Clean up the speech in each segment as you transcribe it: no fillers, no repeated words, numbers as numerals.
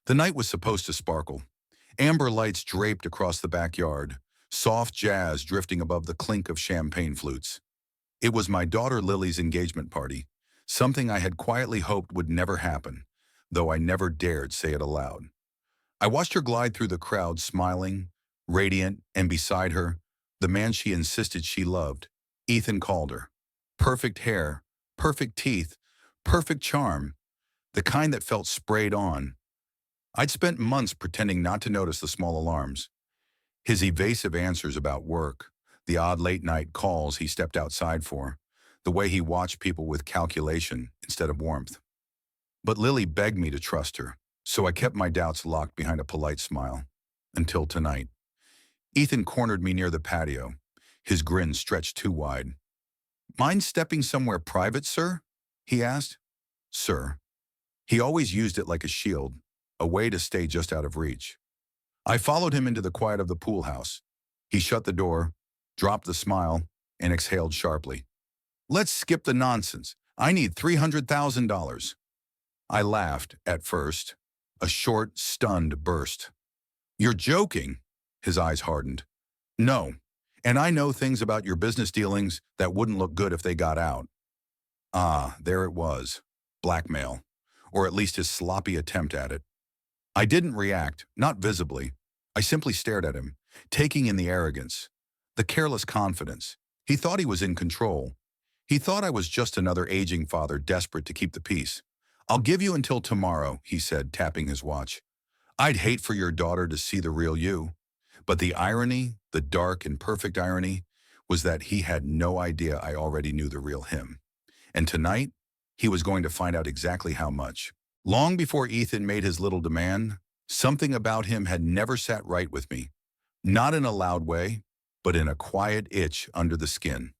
The night was supposed to sparkle. Amber lights draped across the backyard, soft jazz drifting above the clink of champagne flutes. It was my daughter Lily's engagement party, something I had quietly hoped would never happen, though I never dared say it aloud. I watched her glide through the crowd smiling, radiant, and beside her, the man she insisted she loved, Ethan Calder. Perfect hair, perfect teeth, perfect charm, the kind that felt sprayed on. I'd spent months pretending not to notice the small alarms. His evasive answers about work, the odd late-night calls he stepped outside for, the way he watched people with calculation instead of warmth. But Lily begged me to trust her, so I kept my doubts locked behind a polite smile. Until tonight. Ethan cornered me near the patio, his grin stretched too wide. "Mind stepping somewhere private, sir?" he asked. Sir. He always used it like a shield, a way to stay just out of reach. I followed him into the quiet of the pool house. He shut the door, dropped the smile, and exhaled sharply. "Let's skip the nonsense. I need $300,000. I laughed, at first, a short, stunned burst. "You're joking." His eyes hardened. "No, and I know things about your business dealings that wouldn't look good if they got out." Ah, there it was. Blackmail. Or at least his sloppy attempt at it. I didn't react, not visibly. I simply stared at him, taking in the arrogance, the careless confidence. He thought he was in control. He thought I was just another aging father desperate to keep the peace. "I'll give you until tomorrow," he said, tapping his watch. "I'd hate for your daughter to see the real you." But the irony, the dark and perfect irony, was that he had no idea I already knew the real him. And tonight, he was going to find out exactly how much. Long before Ethan made his little demand, something about him had never sat right with me. Not in a loud way, but in a quiet itch under the skin.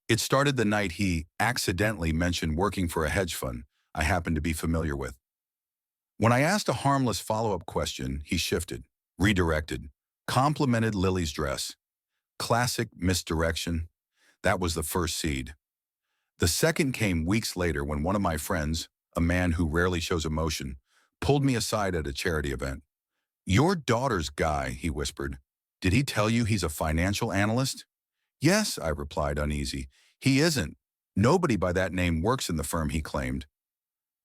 It started the night he accidentally mentioned working for a hedge fund I happened to be familiar with. When I asked a harmless follow-up question, he shifted, redirected, complimented Lily's dress. Classic misdirection. That was the first seed. The second came weeks later when one of my friends, a man who rarely shows emotion, pulled me aside at a charity event. "Your daughter's guy," he whispered. "Did he tell you he's a financial analyst?" "Yes," I replied, uneasy. "He isn't. Nobody by that name works in the firm," he claimed.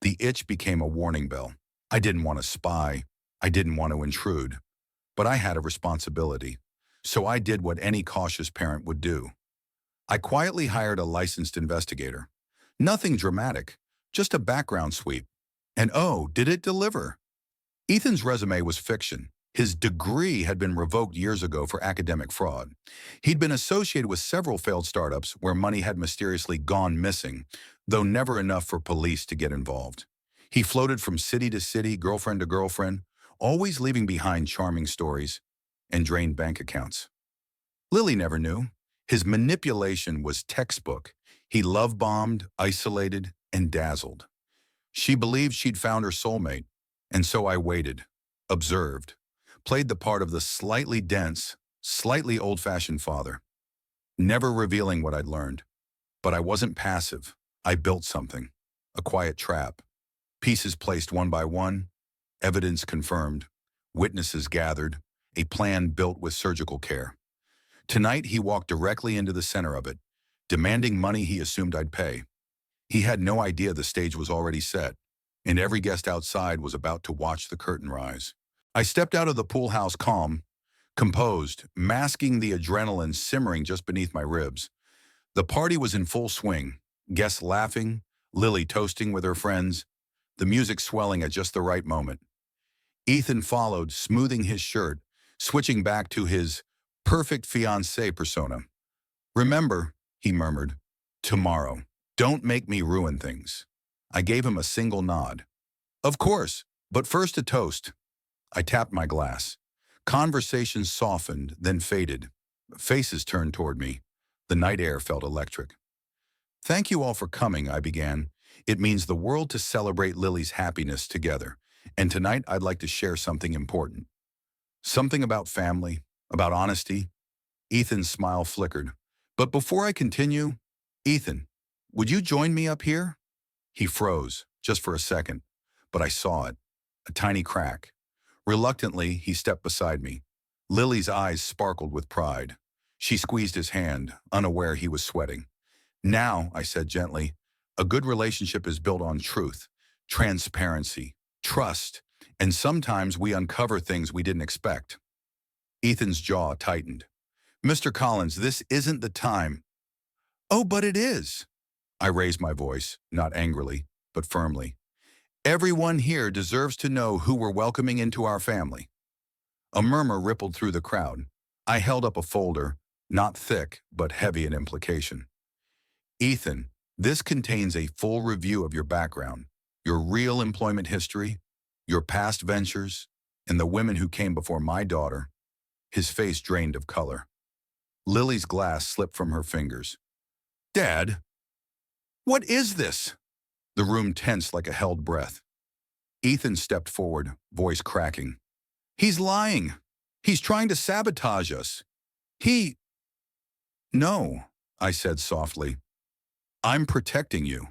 The itch became a warning bell. I didn't want to spy. I didn't want to intrude. But I had a responsibility. So I did what any cautious parent would do. I quietly hired a licensed investigator. Nothing dramatic, just a background sweep. And oh, did it deliver? Ethan's resume was fiction. His degree had been revoked years ago for academic fraud. He'd been associated with several failed startups where money had mysteriously gone missing, though never enough for police to get involved. He floated from city to city, girlfriend to girlfriend, always leaving behind charming stories and drained bank accounts. Lily never knew. His manipulation was textbook. He love-bombed, isolated, and dazzled. She believed she'd found her soulmate, and so I waited, observed, played the part of the slightly dense, slightly old-fashioned father, never revealing what I'd learned. But I wasn't passive. I built something, a quiet trap. Pieces placed one by one, evidence confirmed, witnesses gathered, a plan built with surgical care. Tonight, he walked directly into the center of it, demanding money he assumed I'd pay. He had no idea the stage was already set, and every guest outside was about to watch the curtain rise. I stepped out of the pool house calm, composed, masking the adrenaline simmering just beneath my ribs. The party was in full swing, guests laughing, Lily toasting with her friends, the music swelling at just the right moment. Ethan followed, smoothing his shirt, switching back to his perfect fiancé persona. "Remember," he murmured, "tomorrow. Don't make me ruin things." I gave him a single nod. "Of course, but first a toast." I tapped my glass. Conversation softened, then faded. Faces turned toward me. The night air felt electric. "Thank you all for coming," I began. "It means the world to celebrate Lily's happiness together. And tonight I'd like to share something important. Something about family, about honesty." Ethan's smile flickered. "But before I continue, Ethan, would you join me up here?" He froze, just for a second, but I saw it. a tiny crack. Reluctantly, he stepped beside me. Lily's eyes sparkled with pride. She squeezed his hand, unaware he was sweating. Now, I said gently, a good relationship is built on truth, transparency, trust, and sometimes we uncover things we didn't expect. Ethan's jaw tightened. Mr. Collins, this isn't the time. Oh, but it is. I raised my voice, not angrily, but firmly. Everyone here deserves to know who we're welcoming into our family. A murmur rippled through the crowd. I held up a folder, not thick, but heavy in implication. Ethan, this contains a full review of your background, your real employment history, your past ventures, and the women who came before my daughter. His face drained of color. Lily's glass slipped from her fingers. Dad, what is this? The room tensed like a held breath. Ethan stepped forward, voice cracking. He's lying. He's trying to sabotage us. No, I said softly. I'm protecting you.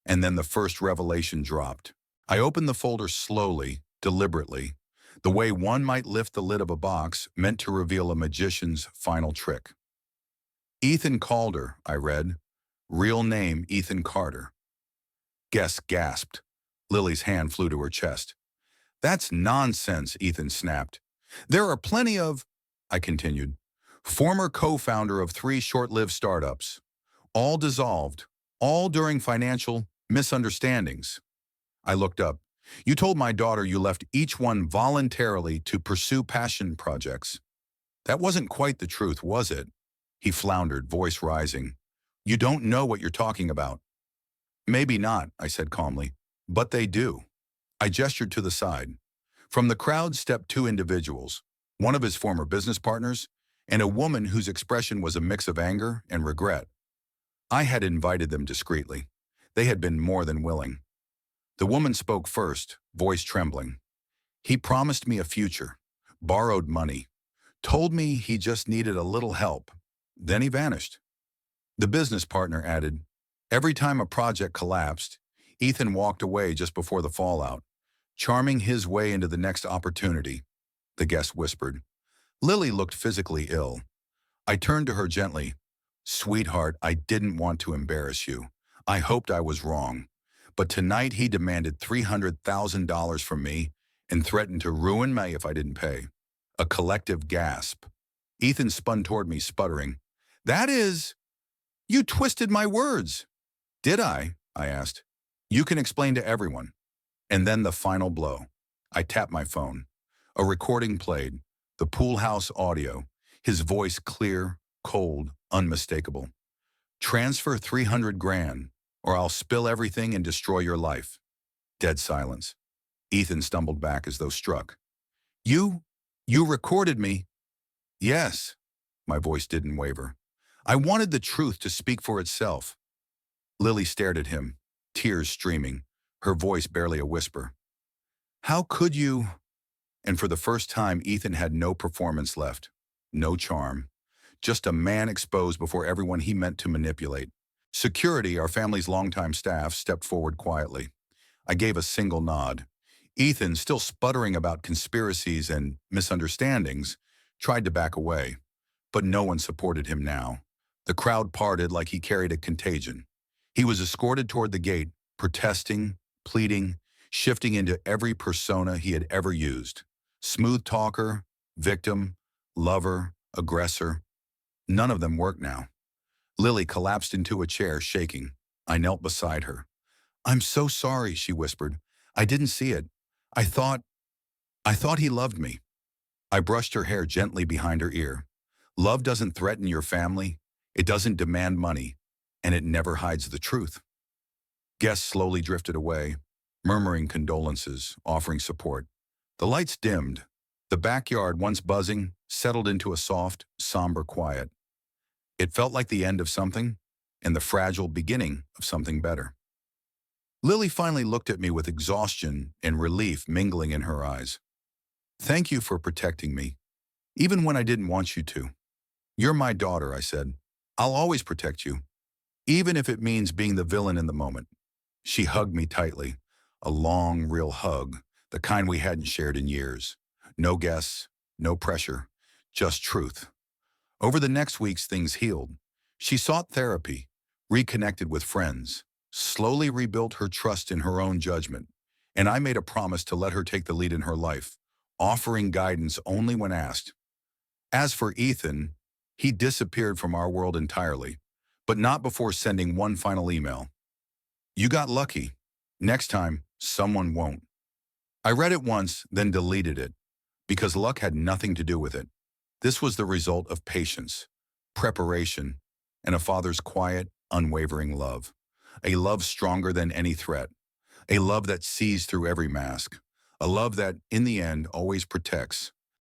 And then the first revelation dropped. I opened the folder slowly, deliberately, the way one might lift the lid of a box meant to reveal a magician's final trick. Ethan Calder, I read. Real name Ethan Carter. Guest gasped. Lily's hand flew to her chest. That's nonsense, Ethan snapped. There are plenty of, I continued, former co-founder of 3 short-lived startups, all dissolved, all during financial misunderstandings. I looked up. You told my daughter you left each one voluntarily to pursue passion projects. That wasn't quite the truth, was it? He floundered, voice rising. You don't know what you're talking about. Maybe not, I said calmly, but they do. I gestured to the side. From the crowd stepped 2 individuals, one of his former business partners, and a woman whose expression was a mix of anger and regret. I had invited them discreetly. They had been more than willing. The woman spoke first, voice trembling. He promised me a future, borrowed money, told me he just needed a little help. Then he vanished. The business partner added, every time a project collapsed, Ethan walked away just before the fallout, charming his way into the next opportunity, the guest whispered. Lily looked physically ill. I turned to her gently. Sweetheart, I didn't want to embarrass you. I hoped I was wrong. But tonight he demanded $300,000 from me and threatened to ruin me if I didn't pay. A collective gasp. Ethan spun toward me, sputtering. That is... You twisted my words. Did I? I asked. You can explain to everyone. And then the final blow. I tapped my phone. A recording played. The pool house audio. His voice clear, cold, unmistakable. Transfer 300 grand, or I'll spill everything and destroy your life. Dead silence. Ethan stumbled back as though struck. You recorded me? Yes. My voice didn't waver. I wanted the truth to speak for itself. Lily stared at him, tears streaming, her voice barely a whisper. How could you? And for the first time, Ethan had no performance left, no charm. Just a man exposed before everyone he meant to manipulate. Security, our family's longtime staff, stepped forward quietly. I gave a single nod. Ethan, still sputtering about conspiracies and misunderstandings, tried to back away. But no one supported him now. The crowd parted like he carried a contagion. He was escorted toward the gate, protesting, pleading, shifting into every persona he had ever used. Smooth talker, victim, lover, aggressor. None of them worked now. Lily collapsed into a chair, shaking. I knelt beside her. I'm so sorry, she whispered. I didn't see it. I thought he loved me. I brushed her hair gently behind her ear. Love doesn't threaten your family. It doesn't demand money. And it never hides the truth. Guests slowly drifted away, murmuring condolences, offering support. The lights dimmed. The backyard, once buzzing, settled into a soft, somber quiet. It felt like the end of something, and the fragile beginning of something better. Lily finally looked at me with exhaustion and relief mingling in her eyes. Thank you for protecting me, even when I didn't want you to. You're my daughter, I said. I'll always protect you, even if it means being the villain in the moment. She hugged me tightly, a long, real hug the kind we hadn't shared in years. No guests, no pressure, just truth. Over the next weeks, things healed. She sought therapy, reconnected with friends, slowly rebuilt her trust in her own judgment, and I made a promise to let her take the lead in her life, offering guidance only when asked. As for Ethan, he disappeared from our world entirely, but not before sending one final email. You got lucky. Next time, someone won't. I read it once, then deleted it, because luck had nothing to do with it. This was the result of patience, preparation, and a father's quiet, unwavering love. A love stronger than any threat. A love that sees through every mask. A love that, in the end, always protects.